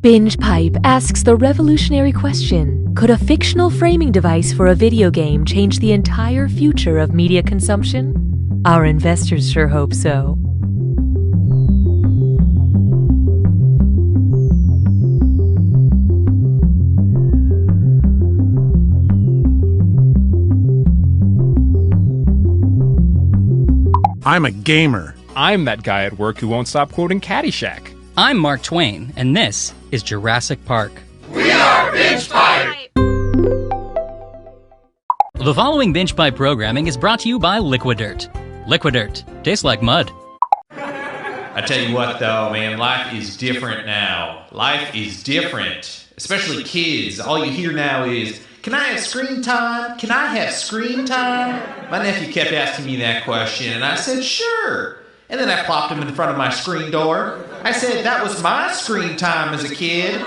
Binge Pipe asks the revolutionary question, could a fictional framing device for a video game change the entire future of media consumption? Our investors sure hope so. I'm a gamer. I'm that guy at work who won't stop quoting Caddyshack. I'm Mark Twain, and this is Jurassic Park. We are Binge Pipe! The following Binge Pipe programming is brought to you by Liquidirt. Liquidirt. Tastes like mud. I tell you what, though, man, life is different now. Life is different. Especially kids. All you hear now is, can I have screen time? Can I have screen time? My nephew kept asking me that question, and I said, sure. And then I plopped him in front of my screen door. I said, that was my screen time as a kid.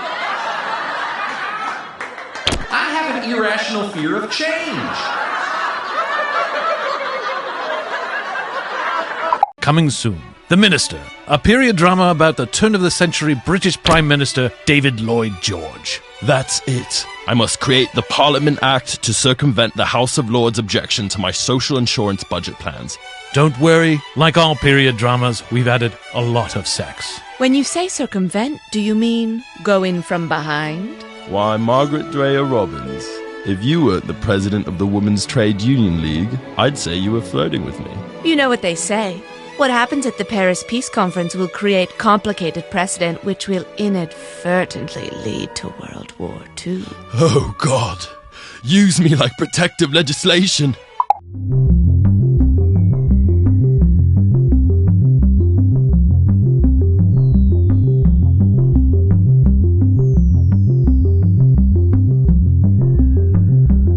I have an irrational fear of change. Coming soon, The Minister, a period drama about the turn-of-the-century British Prime Minister David Lloyd George. That's it. I must create the Parliament Act to circumvent the House of Lords' objection to my social insurance budget plans. Don't worry, like all period dramas, we've added a lot of sex. When you say circumvent, do you mean go in from behind? Why, Margaret Dreyer Robbins, if you weren't the president of the Women's Trade Union League, I'd say you were flirting with me. You know what they say. What happens at the Paris Peace Conference will create complicated precedent which will inadvertently lead to World War II. Oh, God. Use me like protective legislation.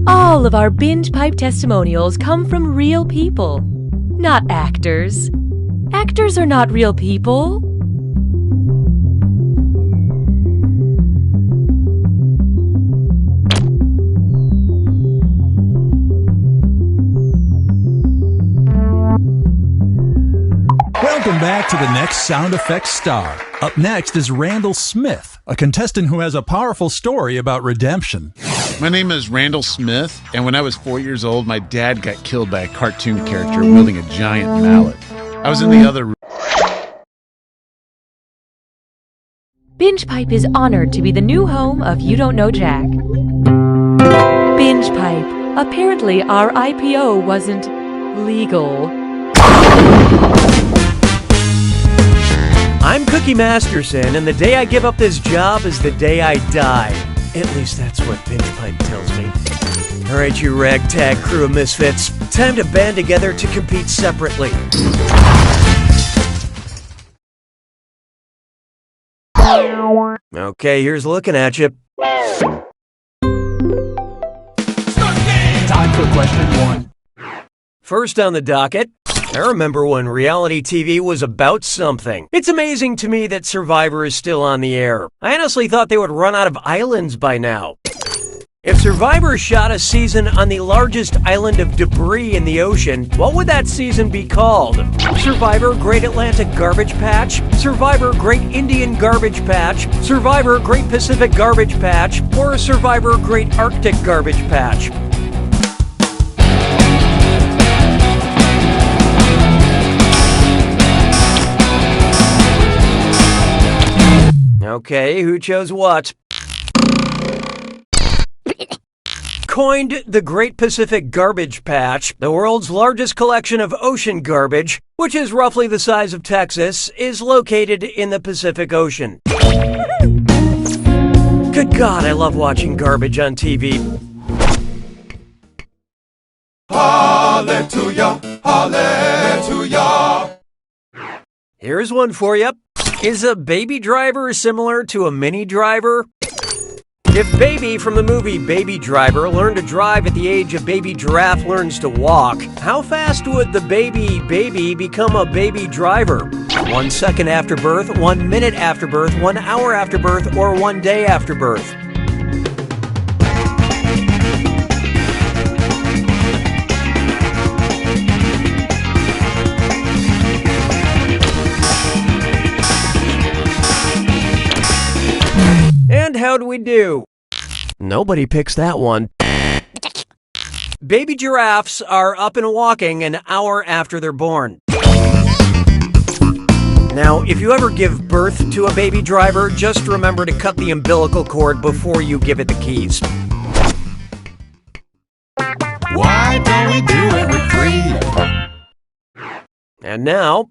All of our Binge Pipe testimonials come from real people, not actors. Actors are not real people. Welcome back to the next Sound Effects Star. Up next is Randall Smith, a contestant who has a powerful story about redemption. My name is Randall Smith, and when I was 4 years old, my dad got killed by a cartoon character wielding a giant mallet. I was in the other room. Binge Pipe is honored to be the new home of You Don't Know Jack. Binge Pipe. Apparently, our IPO wasn't legal. I'm Cookie Masterson, and the day I give up this job is the day I die. At least that's what Binge Pipe tells me. Alright, you ragtag crew of misfits. Time to band together to compete separately. Okay, here's looking at you. Time for question one. First on the docket, I remember when reality TV was about something. It's amazing to me that Survivor is still on the air. I honestly thought they would run out of islands by now. If Survivor shot a season on the largest island of debris in the ocean, what would that season be called? Survivor Great Atlantic Garbage Patch? Survivor Great Indian Garbage Patch? Survivor Great Pacific Garbage Patch? Or Survivor Great Arctic Garbage Patch? Okay, who chose what? Coined the Great Pacific Garbage Patch, the world's largest collection of ocean garbage, which is roughly the size of Texas, is located in the Pacific Ocean. Good God, I love watching garbage on TV. Hallelujah, hallelujah. Here's one for you. Is a baby driver similar to a mini driver? If Baby from the movie Baby Driver learned to drive at the age a baby giraffe learns to walk, how fast would the baby become a baby driver? 1 second after birth, 1 minute after birth, 1 hour after birth, or 1 day after birth? how'd we do? Nobody picks that one. Baby giraffes are up and walking an hour after they're born. Now, if you ever give birth to a baby driver, just remember to cut the umbilical cord before you give it the keys. Why don't we do it with 3? And now,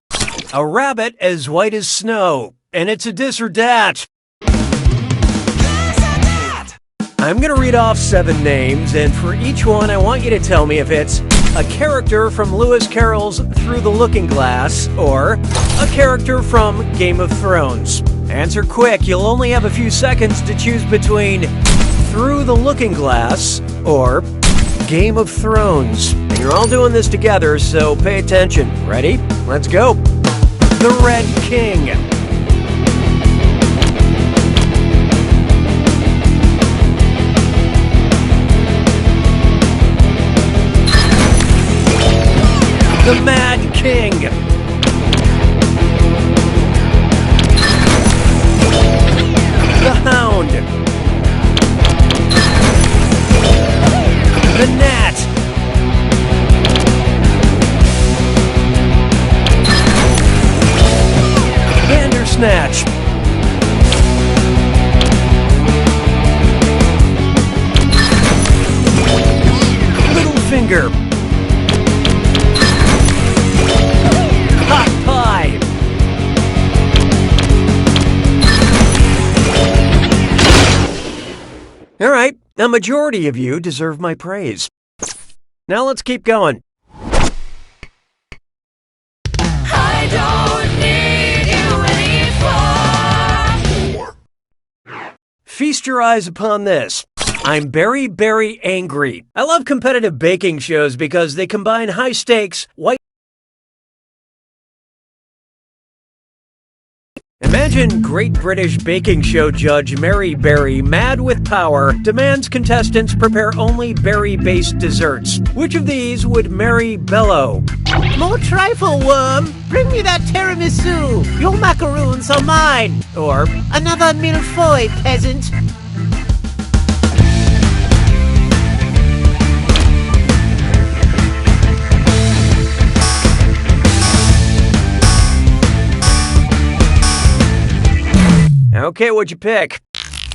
a rabbit as white as snow. And it's a dis or dat. I'm going to read off 7 names, and for each one, I want you to tell me if it's a character from Lewis Carroll's Through the Looking Glass or a character from Game of Thrones. Answer quick. You'll only have a few seconds to choose between Through the Looking Glass or Game of Thrones. And you're all doing this together, so pay attention. Ready? Let's go. The Red King. The Mad King. The Hound. The Gnat. Bandersnatch. Littlefinger. Hot pie. All right, a majority of you deserve my praise. Now let's keep going. I don't need you anymore. Feast your eyes upon this. I'm very, very angry. I love competitive baking shows because they combine high stakes, white. Imagine Great British Baking Show judge Mary Berry, mad with power, demands contestants prepare only berry-based desserts. Which of these would Mary bellow? More trifle, worm! Bring me that tiramisu! Your macaroons are mine! Or another millefeuille, peasant! Okay, what'd you pick?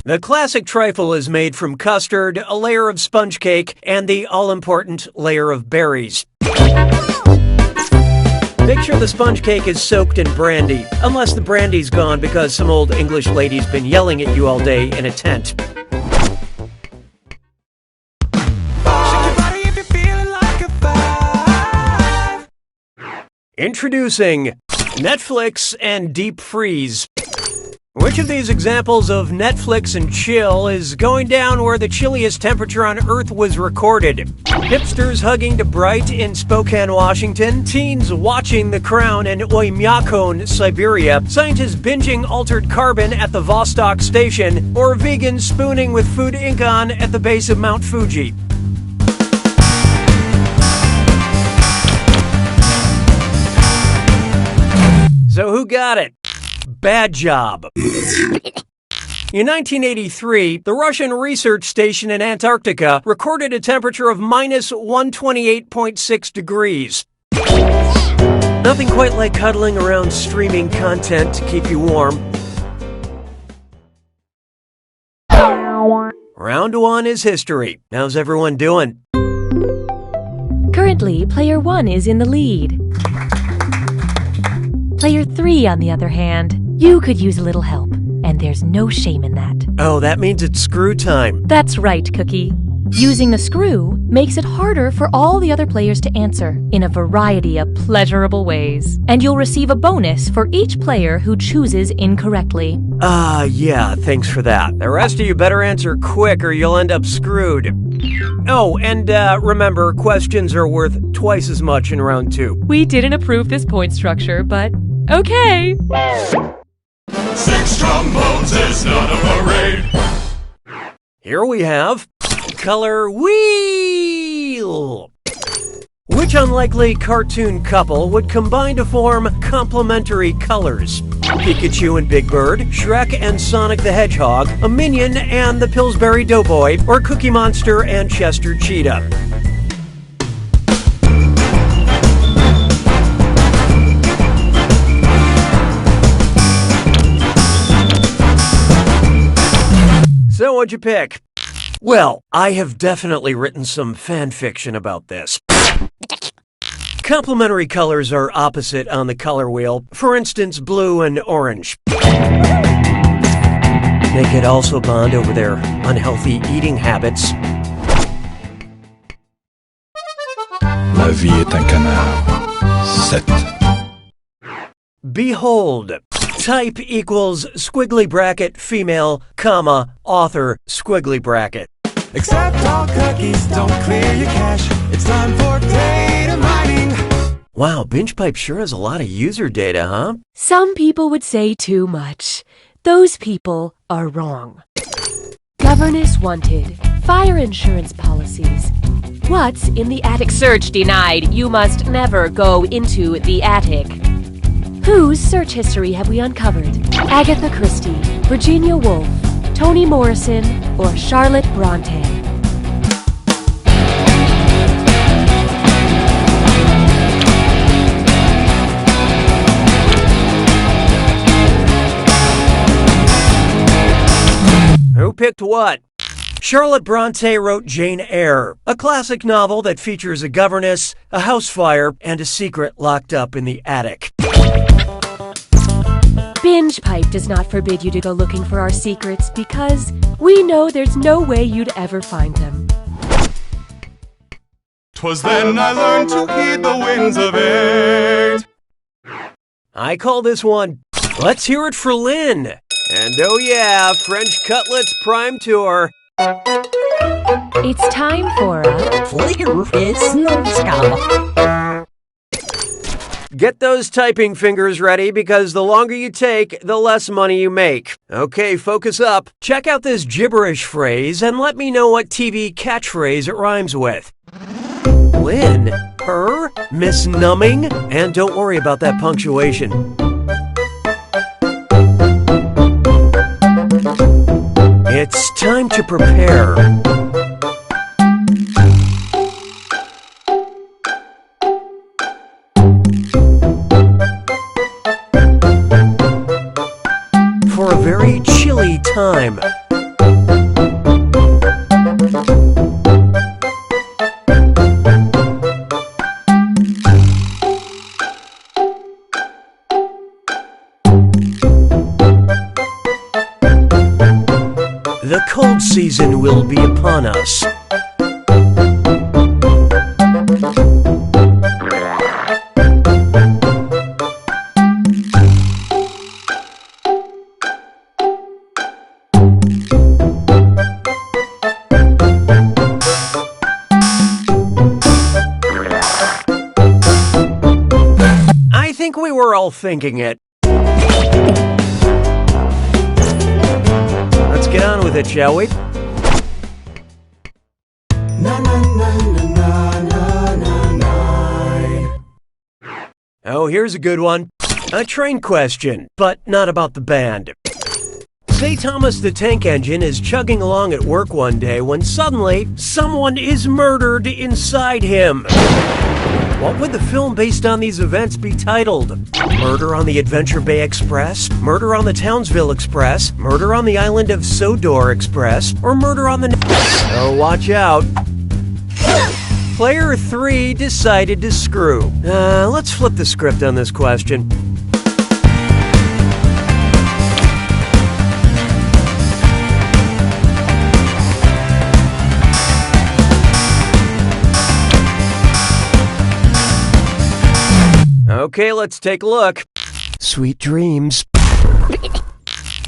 The classic trifle is made from custard, a layer of sponge cake, and the all-important layer of berries. Make sure the sponge cake is soaked in brandy, unless the brandy's gone because some old English lady's been yelling at you all day in a tent. Introducing Netflix and Deep Freeze. Which of these examples of Netflix and chill is going down where the chilliest temperature on Earth was recorded? Hipsters hugging to Bright in Spokane, Washington, teens watching The Crown in Oymyakon, Siberia, scientists binging altered carbon at the Vostok Station, or vegans spooning with Food Incan at the base of Mount Fuji. So who got it? Bad job. In 1983, the Russian research station in Antarctica recorded a temperature of minus 128.6 degrees. Nothing quite like cuddling around streaming content to keep you warm. Round 1 is history. How's everyone doing? Currently, player 1 is in the lead. Player 3, on the other hand, you could use a little help, and there's no shame in that. Oh, that means it's screw time. That's right, Cookie. Using the screw makes it harder for all the other players to answer in a variety of pleasurable ways. And you'll receive a bonus for each player who chooses incorrectly. Yeah, thanks for that. The rest of you better answer quick or you'll end up screwed. Oh, and remember, questions are worth twice as much in round 2. We didn't approve this point structure, but okay. 6 trombones is not a parade. Here we have Color Wheel. Which unlikely cartoon couple would combine to form complementary colors? Pikachu and Big Bird, Shrek and Sonic the Hedgehog, a Minion and the Pillsbury Doughboy, or Cookie Monster and Chester Cheetah. So what'd you pick? Well, I have definitely written some fan fiction about this. Complementary colors are opposite on the color wheel. For instance, blue and orange. They could also bond over their unhealthy eating habits. La vie est un canard. 7. Behold. Type equals squiggly bracket female, comma, author, squiggly bracket. Accept all cookies, don't clear your cache. It's time for data mining. Wow, BingePipe sure has a lot of user data, huh? Some people would say too much. Those people are wrong. Governess wanted. Fire insurance policies. What's in the attic? Search denied. You must never go into the attic. Whose search history have we uncovered? Agatha Christie, Virginia Woolf, Toni Morrison, or Charlotte Bronte? Who picked what? Charlotte Bronte wrote Jane Eyre, a classic novel that features a governess, a house fire, and a secret locked up in the attic. BingePipe does not forbid you to go looking for our secrets because we know there's no way you'd ever find them. 'Twas then I learned to heed the winds of eight. I call this one, Let's Hear It for Lynn. And oh yeah, French Cutlets Prime Tour. It's time for a Get those typing fingers ready because the longer you take, the less money you make. Okay, focus up. Check out this gibberish phrase and let me know what TV catchphrase it rhymes with. Lynn, her, Miss Numbing, and don't worry about that punctuation. It's time to prepare. For a very chilly time. The cold season will be upon us. I think we were all thinking it. Let's get on with it, shall we? Oh, here's a good one. A train question, but not about the band. Say Thomas the Tank Engine is chugging along at work one day when suddenly someone is murdered inside him. What would the film based on these events be titled? Murder on the Adventure Bay Express? Murder on the Townsville Express? Murder on the Island of Sodor Express? Or Murder on the... Oh, watch out. Player 3 decided to screw. Let's flip the script on this question. Okay, let's take a look. Sweet dreams.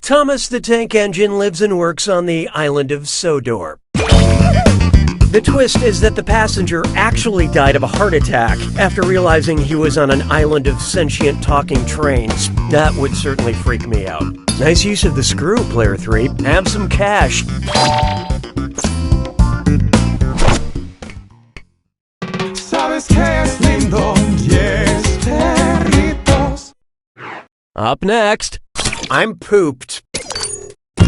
Thomas the Tank Engine lives and works on the island of Sodor. The twist is that the passenger actually died of a heart attack after realizing he was on an island of sentient talking trains. That would certainly freak me out. Nice use of the screw, Player 3. Have some cash. Sabes que es lindo, yes, perritos. Up next, I'm pooped.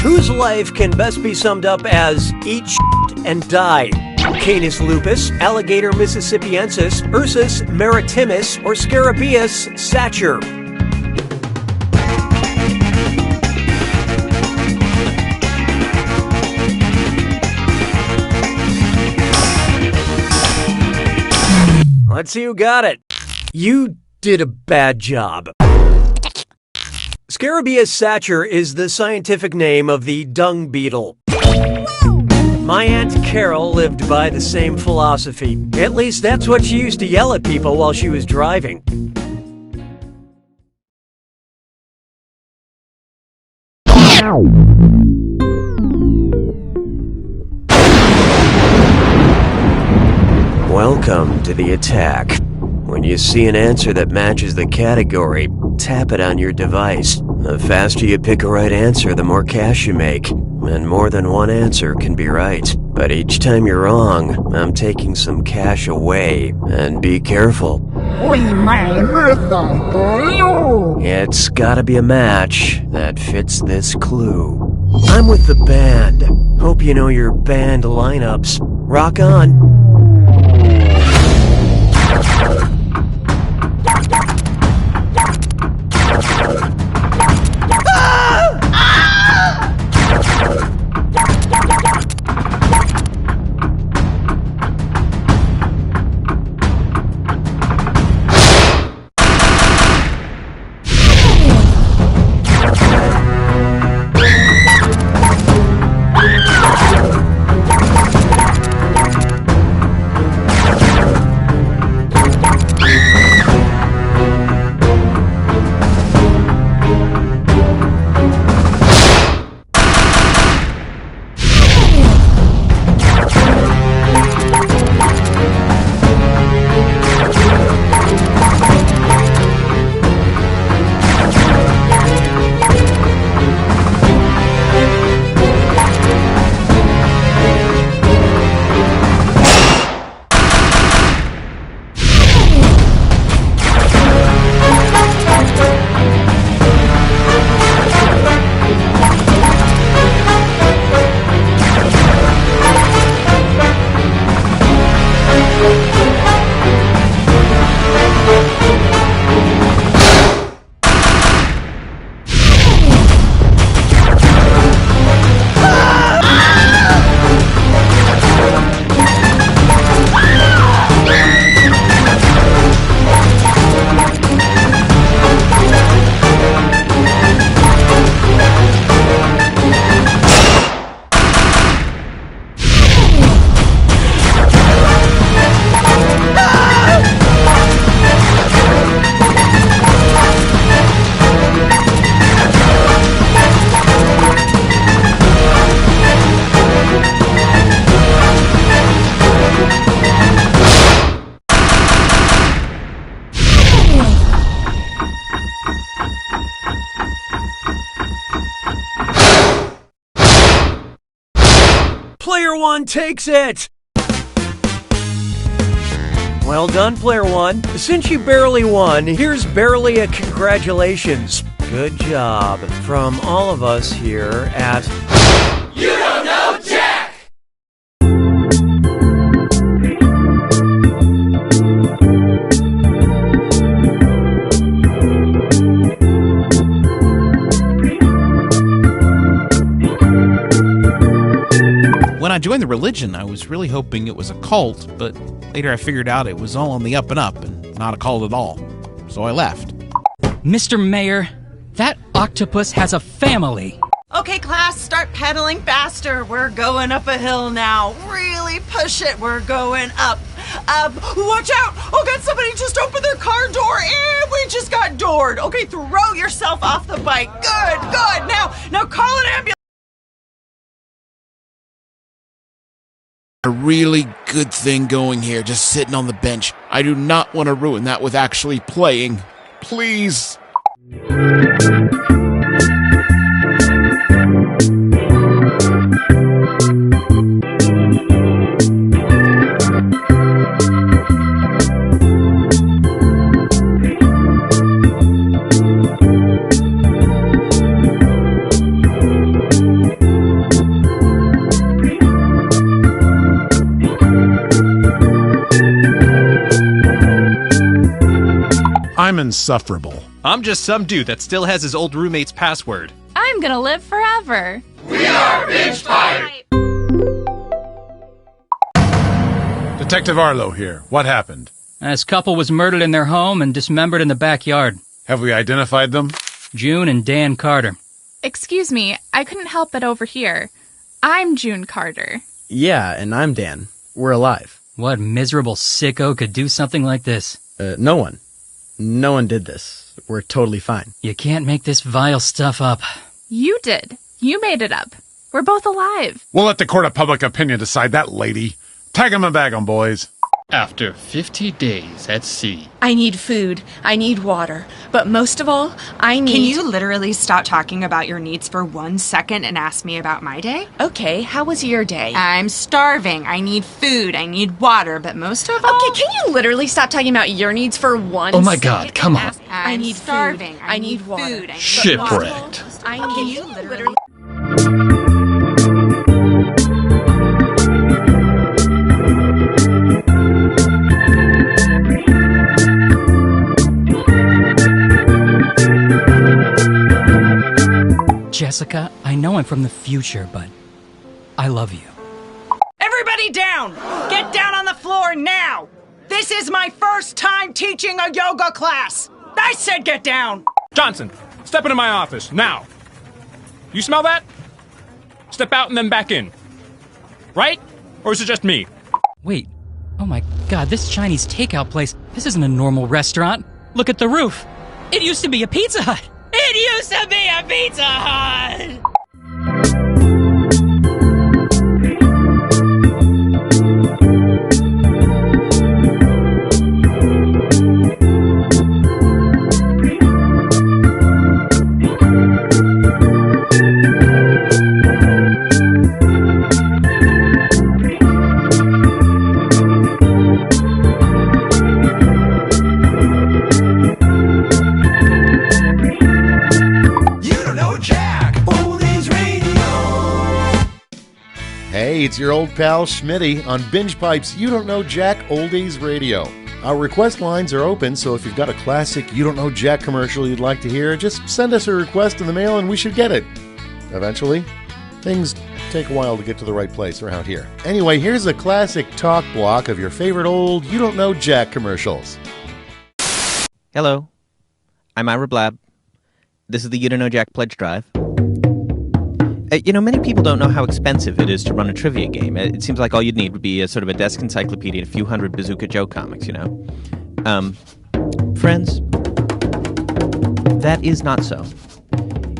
Whose life can best be summed up as eat shit and die? Canis lupus, alligator mississippiensis, Ursus maritimus, or Scarabaeus sacer? Let's see who got it. You did a bad job. Scarabaeus sacer is the scientific name of the dung beetle. My Aunt Carol lived by the same philosophy. At least that's what she used to yell at people while she was driving. Welcome to the attack. When you see an answer that matches the category, tap it on your device. The faster you pick a right answer, the more cash you make. And more than one answer can be right. But each time you're wrong, I'm taking some cash away. And be careful. It's gotta be a match that fits this clue. I'm with the band. Hope you know your band lineups. Rock on. Player one takes it! Well done, Player one. Since you barely won, here's barely a congratulations. Good job from all of us here at... You Don't Know Jack! When I joined the religion, I was really hoping it was a cult, but later I figured out it was all on the up and up and not a cult at all. So I left. Mr. Mayor, that octopus has a family. Okay, class, start pedaling faster. We're going up a hill now. Really push it. We're going up. Watch out. Oh, God, somebody just opened their car door and we just got doored. Okay, throw yourself off the bike. Good. Now call an ambulance. A really good thing going here, just sitting on the bench. I do not want to ruin that with actually playing. Please. I'm insufferable. I'm just some dude that still has his old roommate's password. I'm gonna live forever. We are Binge Pipe! Detective Arlo here. What happened? This couple was murdered in their home and dismembered in the backyard. Have we identified them? June and Dan Carter. Excuse me, I couldn't help but overhear. I'm June Carter. Yeah, and I'm Dan. We're alive. What miserable sicko could do something like this? No one. No one did this. We're totally fine. You can't make this vile stuff up. You did. You made it up. We're both alive. We'll let the court of public opinion decide that, lady. Tag 'em and bag 'em, boys. After 50 days at sea. I need food. I need water. But most of all, I need... Can you literally stop talking about your needs for 1 second and ask me about my day? Okay, how was your day? I'm starving. I need food. I need water. But most of all... Okay, can you literally stop talking about your needs for 1 Oh my second? God, come on. I need starving. Food. I need water. Food. I need Shipwrecked. I need... Can you literally... Jessica, I know I'm from the future, but I love you. Everybody down! Get down on the floor now! This is my first time teaching a yoga class! I said get down! Johnson, step into my office, now. You smell that? Step out and then back in. Right? Or is it just me? Wait. Oh my God, this Chinese takeout place, this isn't a normal restaurant. Look at the roof. It used to be a Pizza Hut. It used to be a Pizza Hut! Hey, it's your old pal Schmitty on Binge Pipe's You Don't Know Jack Oldies Radio. Our request lines are open, so if you've got a classic You Don't Know Jack commercial you'd like to hear, just send us a request in the mail and we should get it. Eventually. Things take a while to get to the right place around here. Anyway, here's a classic talk block of your favorite old You Don't Know Jack commercials. Hello, I'm Ira Blab. This is the You Don't Know Jack Pledge Drive. Many people don't know how expensive it is to run a trivia game. It seems like all you'd need would be a sort of a desk encyclopedia and a few hundred Bazooka Joe comics, Friends, that is not so.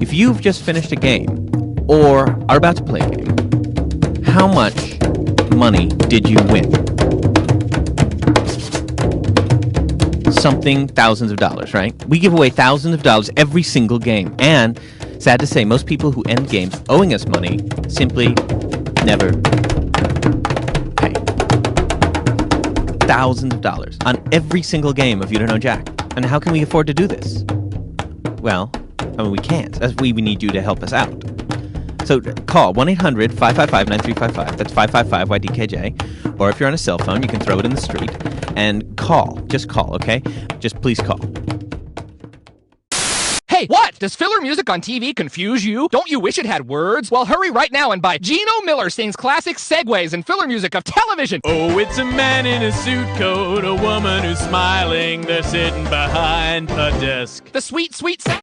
If you've just finished a game, or are about to play a game, how much money did you win? Something thousands of dollars, right? We give away thousands of dollars every single game, and sad to say, most people who end games owing us money simply never pay. Thousands of dollars on every single game of You Don't Know Jack. And how can we afford to do this? Well, we can't. We need you to help us out. So call 1-800-555-9355. That's 555-YDKJ. Or if you're on a cell phone, you can throw it in the street. And call. Just call, okay? Just please call. Hey, what? Does filler music on TV confuse you? Don't you wish it had words? Well, hurry right now and buy Gino Miller sings classic segues and filler music of television. Oh, it's a man in a suit coat, a woman who's smiling. They're sitting behind a desk. The sweet, sweet sound.